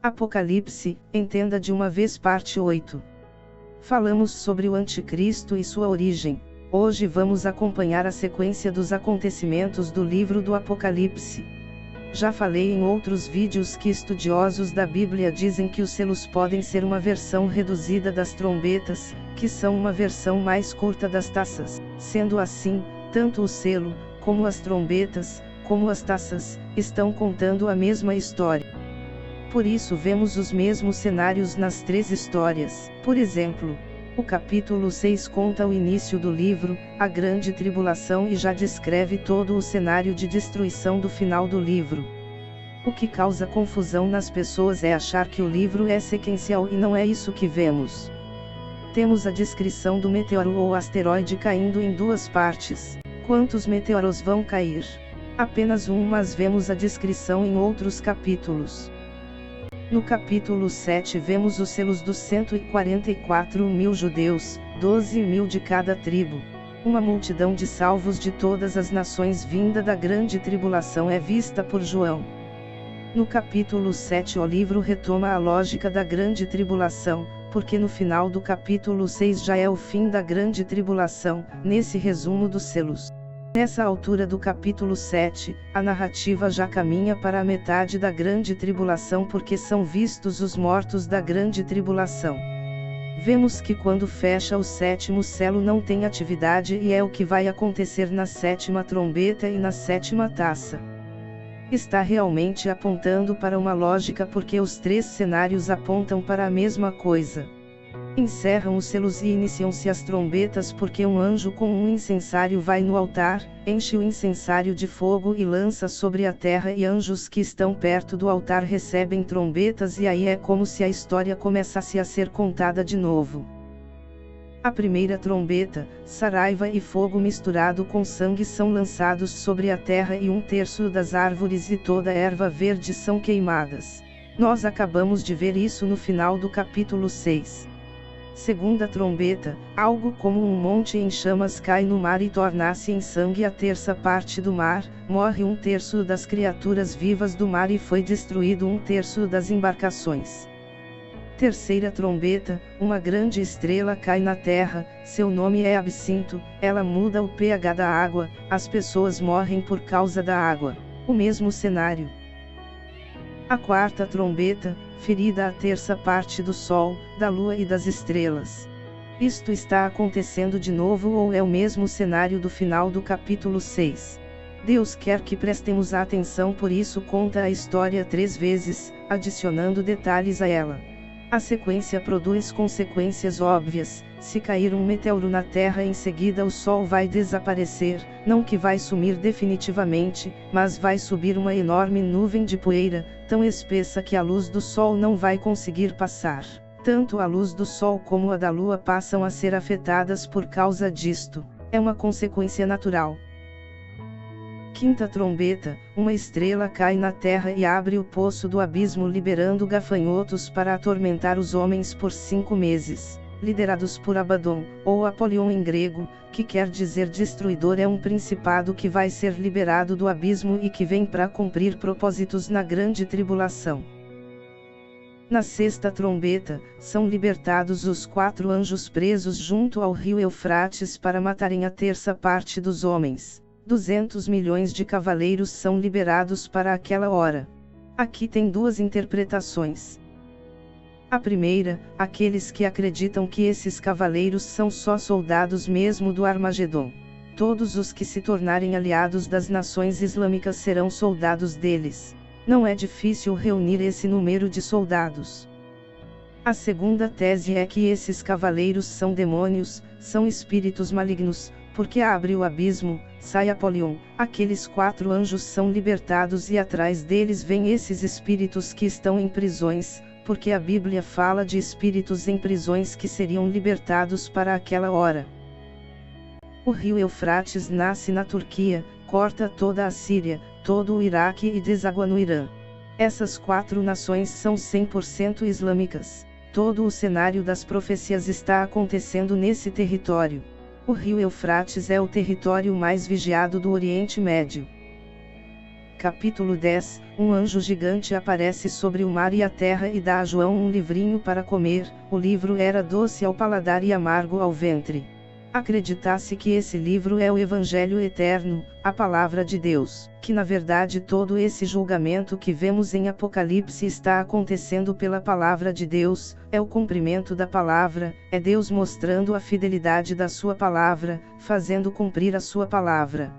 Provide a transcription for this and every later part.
Apocalipse, entenda de uma vez parte 8. Falamos sobre o Anticristo e sua origem. Hoje vamos acompanhar a sequência dos acontecimentos do livro do Apocalipse. Já falei em outros vídeos que estudiosos da Bíblia dizem que os selos podem ser uma versão reduzida das trombetas, que são uma versão mais curta das taças. Sendo assim, tanto o selo, como as trombetas, como as taças, estão contando a mesma história. Por isso vemos os mesmos cenários nas três histórias. Por exemplo, o capítulo 6 conta o início do livro, a grande tribulação, e já descreve todo o cenário de destruição do final do livro. O que causa confusão nas pessoas é achar que o livro é sequencial e não é isso que vemos. Temos a descrição do meteoro ou asteroide caindo em duas partes. Quantos meteoros vão cair? Apenas um, mas vemos a descrição em outros capítulos. No capítulo 7 vemos os selos dos 144.000 judeus, 12.000 de cada tribo. Uma multidão de salvos de todas as nações vinda da grande tribulação é vista por João. No capítulo 7 o livro retoma a lógica da grande tribulação, porque no final do capítulo 6 já é o fim da grande tribulação, nesse resumo dos selos. Nessa altura do capítulo 7, a narrativa já caminha para a metade da grande tribulação, porque são vistos os mortos da grande tribulação. Vemos que quando fecha o sétimo selo não tem atividade, e é o que vai acontecer na sétima trombeta e na sétima taça. Está realmente apontando para uma lógica, porque os três cenários apontam para a mesma coisa. Encerram os selos e iniciam-se as trombetas, porque um anjo com um incensário vai no altar, enche o incensário de fogo e lança sobre a terra, e anjos que estão perto do altar recebem trombetas, e aí é como se a história começasse a ser contada de novo. A primeira trombeta, saraiva e fogo misturado com sangue são lançados sobre a terra, e 1/3 das árvores e toda a erva verde são queimadas. Nós acabamos de ver isso no final do capítulo 6. Segunda trombeta, algo como um monte em chamas cai no mar e torna-se em sangue a terça parte do mar, morre 1/3 das criaturas vivas do mar e foi destruído 1/3 das embarcações. Terceira trombeta, uma grande estrela cai na terra, seu nome é Absinto, ela muda o pH da água, as pessoas morrem por causa da água. O mesmo cenário. A quarta trombeta, ferida a terça parte do sol, da lua e das estrelas. Isto está acontecendo de novo, ou é o mesmo cenário do final do capítulo 6? Deus quer que prestemos atenção, por isso conta a história 3 vezes, adicionando detalhes a ela. A sequência produz consequências óbvias. Se cair um meteoro na Terra, em seguida o Sol vai desaparecer, não que vai sumir definitivamente, mas vai subir uma enorme nuvem de poeira, tão espessa que a luz do Sol não vai conseguir passar. Tanto a luz do Sol como a da Lua passam a ser afetadas por causa disto. É uma consequência natural. Quinta trombeta, uma estrela cai na terra e abre o poço do abismo, liberando gafanhotos para atormentar os homens por 5 meses. Liderados por Abaddon, ou Apolion em grego, que quer dizer destruidor, é um principado que vai ser liberado do abismo e que vem para cumprir propósitos na grande tribulação. Na sexta trombeta, são libertados os 4 anjos presos junto ao rio Eufrates para matarem a terça parte dos homens. 200 milhões de cavaleiros são liberados para aquela hora. Aqui tem 2 interpretações. A primeira, aqueles que acreditam que esses cavaleiros são só soldados mesmo do Armagedon. Todos os que se tornarem aliados das nações islâmicas serão soldados deles. Não é difícil reunir esse número de soldados. A segunda tese é que esses cavaleiros são demônios, são espíritos malignos, porque abre o abismo, sai Apolion, aqueles 4 anjos são libertados e atrás deles vêm esses espíritos que estão em prisões, porque a Bíblia fala de espíritos em prisões que seriam libertados para aquela hora. O rio Eufrates nasce na Turquia, corta toda a Síria, todo o Iraque e deságua no Irã. Essas 4 nações são 100% islâmicas. Todo o cenário das profecias está acontecendo nesse território. O rio Eufrates é o território mais vigiado do Oriente Médio. Capítulo 10, um anjo gigante aparece sobre o mar e a terra e dá a João um livrinho para comer. O livro era doce ao paladar e amargo ao ventre. Acreditasse que esse livro é o Evangelho eterno, a palavra de Deus, que na verdade todo esse julgamento que vemos em Apocalipse está acontecendo pela palavra de Deus, é o cumprimento da palavra, é Deus mostrando a fidelidade da sua palavra, fazendo cumprir a sua palavra.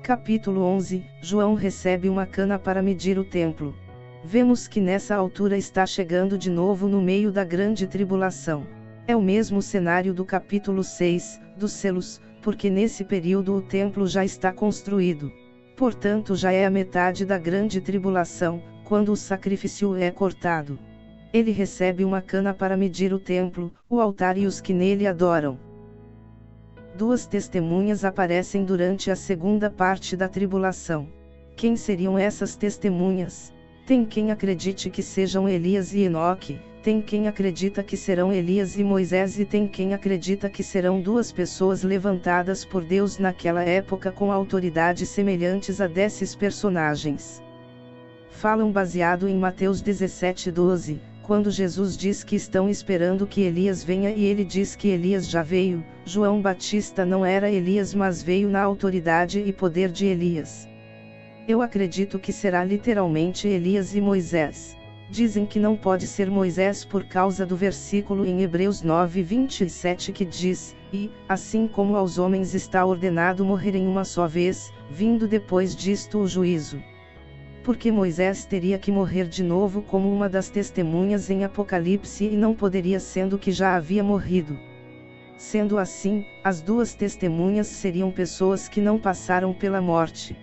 Capítulo 11, João recebe uma cana para medir o templo. Vemos que nessa altura está chegando de novo no meio da grande tribulação. É o mesmo cenário do capítulo 6, dos selos, porque nesse período o templo já está construído. Portanto já é a metade da grande tribulação, quando o sacrifício é cortado. Ele recebe uma cana para medir o templo, o altar e os que nele adoram. Duas testemunhas aparecem durante a segunda parte da tribulação. Quem seriam essas testemunhas? Tem quem acredite que sejam Elias e Enoque, tem quem acredita que serão Elias e Moisés e tem quem acredita que serão duas pessoas levantadas por Deus naquela época com autoridades semelhantes a desses personagens. Falam baseado em Mateus 17:12, quando Jesus diz que estão esperando que Elias venha e ele diz que Elias já veio. João Batista não era Elias, mas veio na autoridade e poder de Elias. Eu acredito que será literalmente Elias e Moisés. Dizem que não pode ser Moisés por causa do versículo em Hebreus 9:27 que diz, e, assim como aos homens está ordenado morrerem uma só vez, vindo depois disto o juízo. Porque Moisés teria que morrer de novo como uma das testemunhas em Apocalipse e não poderia, sendo que já havia morrido. Sendo assim, as duas testemunhas seriam pessoas que não passaram pela morte.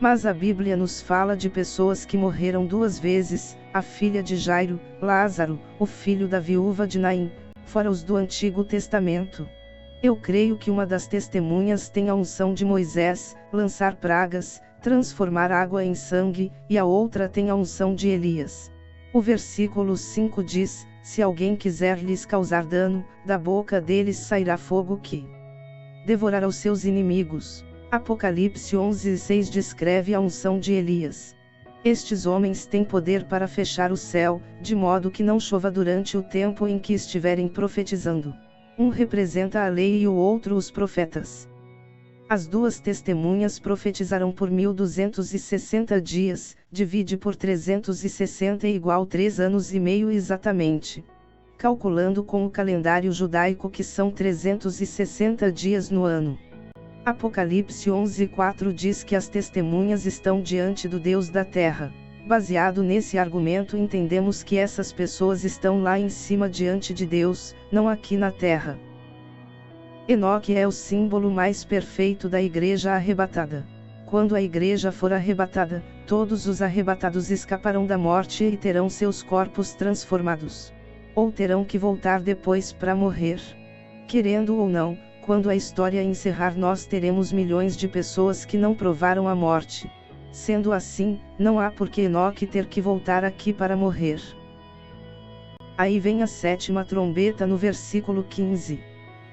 Mas a Bíblia nos fala de pessoas que morreram duas vezes, a filha de Jairo, Lázaro, o filho da viúva de Naim, fora os do Antigo Testamento. Eu creio que uma das testemunhas tem a unção de Moisés, lançar pragas, transformar água em sangue, e a outra tem a unção de Elias. O versículo 5 diz, se alguém quiser lhes causar dano, da boca deles sairá fogo que devorará os seus inimigos. Apocalipse 11:6 descreve a unção de Elias. Estes homens têm poder para fechar o céu, de modo que não chova durante o tempo em que estiverem profetizando. Um representa a lei e o outro os profetas. As duas testemunhas profetizarão por 1260 dias, divide por 360 igual 3 anos e meio exatamente. Calculando com o calendário judaico que são 360 dias no ano. Apocalipse 11:4 diz que as testemunhas estão diante do Deus da terra. Baseado nesse argumento entendemos que essas pessoas estão lá em cima diante de Deus, não aqui na terra. Enoque é o símbolo mais perfeito da igreja arrebatada. Quando a igreja for arrebatada, todos os arrebatados escaparão da morte e terão seus corpos transformados. Ou terão que voltar depois para morrer. Querendo ou não, quando a história encerrar nós teremos milhões de pessoas que não provaram a morte. Sendo assim, não há por que Enoque ter que voltar aqui para morrer. Aí vem a sétima trombeta no versículo 15.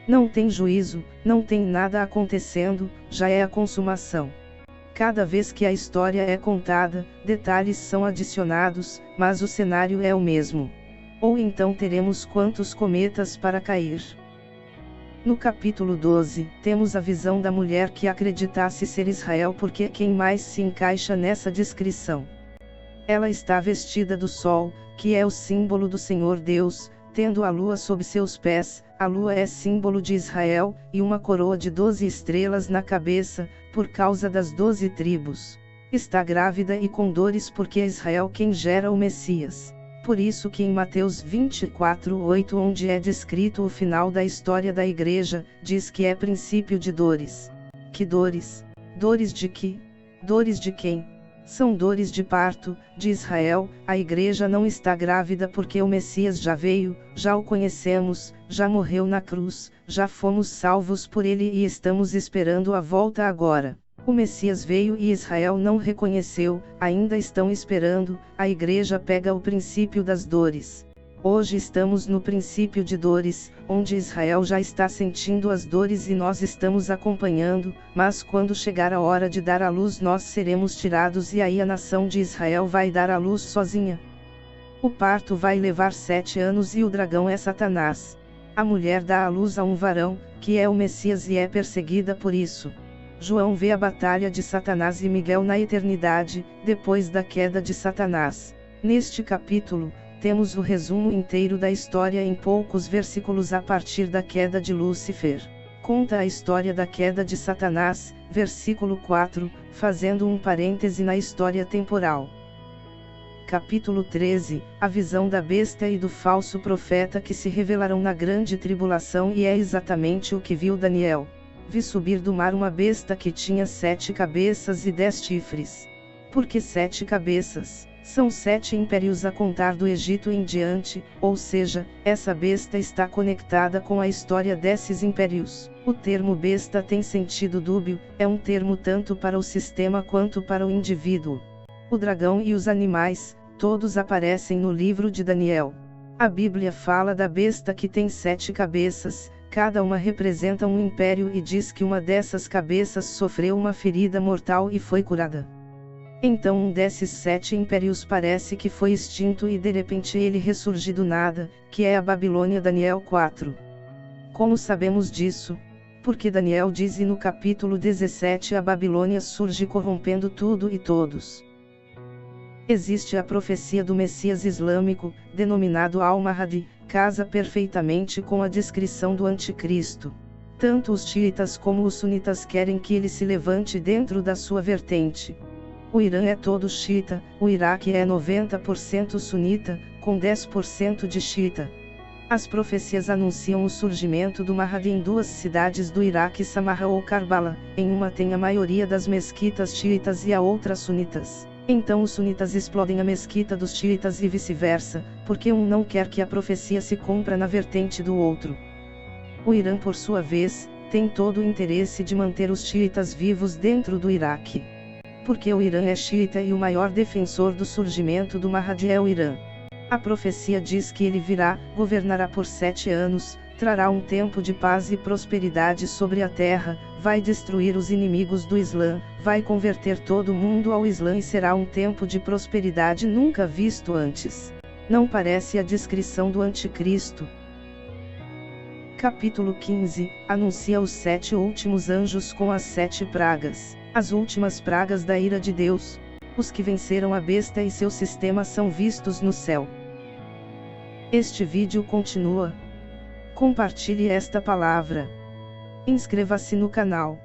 Não tem juízo, não tem nada acontecendo, já é a consumação. Cada vez que a história é contada, detalhes são adicionados, mas o cenário é o mesmo. Ou então teremos quantos cometas para cair. No capítulo 12, temos a visão da mulher que acreditasse ser Israel porque é quem mais se encaixa nessa descrição. Ela está vestida do sol, que é o símbolo do Senhor Deus, tendo a lua sob seus pés, a lua é símbolo de Israel, e uma coroa de 12 estrelas na cabeça, por causa das 12 tribos. Está grávida e com dores porque é Israel quem gera o Messias. Por isso que em Mateus 24:8, onde é descrito o final da história da igreja, diz que é princípio de dores. Que dores? Dores de que? Dores de quem? São dores de parto, de Israel. A igreja não está grávida porque o Messias já veio, já o conhecemos, já morreu na cruz, já fomos salvos por ele e estamos esperando a volta agora. O Messias veio e Israel não reconheceu, ainda estão esperando. A igreja pega o princípio das dores. Hoje estamos no princípio de dores, onde Israel já está sentindo as dores e nós estamos acompanhando, mas quando chegar a hora de dar à luz nós seremos tirados e aí a nação de Israel vai dar à luz sozinha. O parto vai levar 7 anos e o dragão é Satanás. A mulher dá à luz a um varão, que é o Messias e é perseguida por isso. João vê a batalha de Satanás e Miguel na eternidade, depois da queda de Satanás. Neste capítulo, temos o resumo inteiro da história em poucos versículos a partir da queda de Lúcifer. Conta a história da queda de Satanás, versículo 4, fazendo um parêntese na história temporal. Capítulo 13, a visão da besta e do falso profeta que se revelarão na grande tribulação e é exatamente o que viu Daniel. Vi subir do mar uma besta que tinha 7 cabeças e 10 chifres. Por que 7 cabeças? São 7 impérios a contar do Egito em diante, ou seja, essa besta está conectada com a história desses impérios. O termo besta tem sentido dúbio, é um termo tanto para o sistema quanto para o indivíduo. O dragão e os animais, todos aparecem no livro de Daniel. A Bíblia fala da besta que tem 7 cabeças, cada uma representa um império e diz que uma dessas cabeças sofreu uma ferida mortal e foi curada. Então um desses 7 impérios parece que foi extinto e de repente ele ressurge do nada, que é a Babilônia. Daniel 4. Como sabemos disso? Porque Daniel diz no capítulo 17 a Babilônia surge corrompendo tudo e todos. Existe a profecia do Messias islâmico, denominado Al-Mahdi, casa perfeitamente com a descrição do anticristo. Tanto os xiitas como os sunitas querem que ele se levante dentro da sua vertente. O Irã é todo xiita, o Iraque é 90% sunita, com 10% de xiita. As profecias anunciam o surgimento do Mahdi em 2 cidades do Iraque, Samarra ou Karbala, em uma tem a maioria das mesquitas xiitas e a outra sunitas. Então os sunitas explodem a mesquita dos xiitas e vice-versa, porque um não quer que a profecia se cumpra na vertente do outro. O Irã, por sua vez, tem todo o interesse de manter os xiitas vivos dentro do Iraque. Porque o Irã é xiita e o maior defensor do surgimento do Mahdi é o Irã. A profecia diz que ele virá, governará por 7 anos, trará um tempo de paz e prosperidade sobre a terra, vai destruir os inimigos do Islã, vai converter todo mundo ao Islã e será um tempo de prosperidade nunca visto antes. Não parece a descrição do anticristo? Capítulo 15, anuncia os 7 últimos anjos com as 7 pragas. As últimas pragas da ira de Deus. Os que venceram a besta e seu sistema são vistos no céu. Este vídeo continua. Compartilhe esta palavra. Inscreva-se no canal.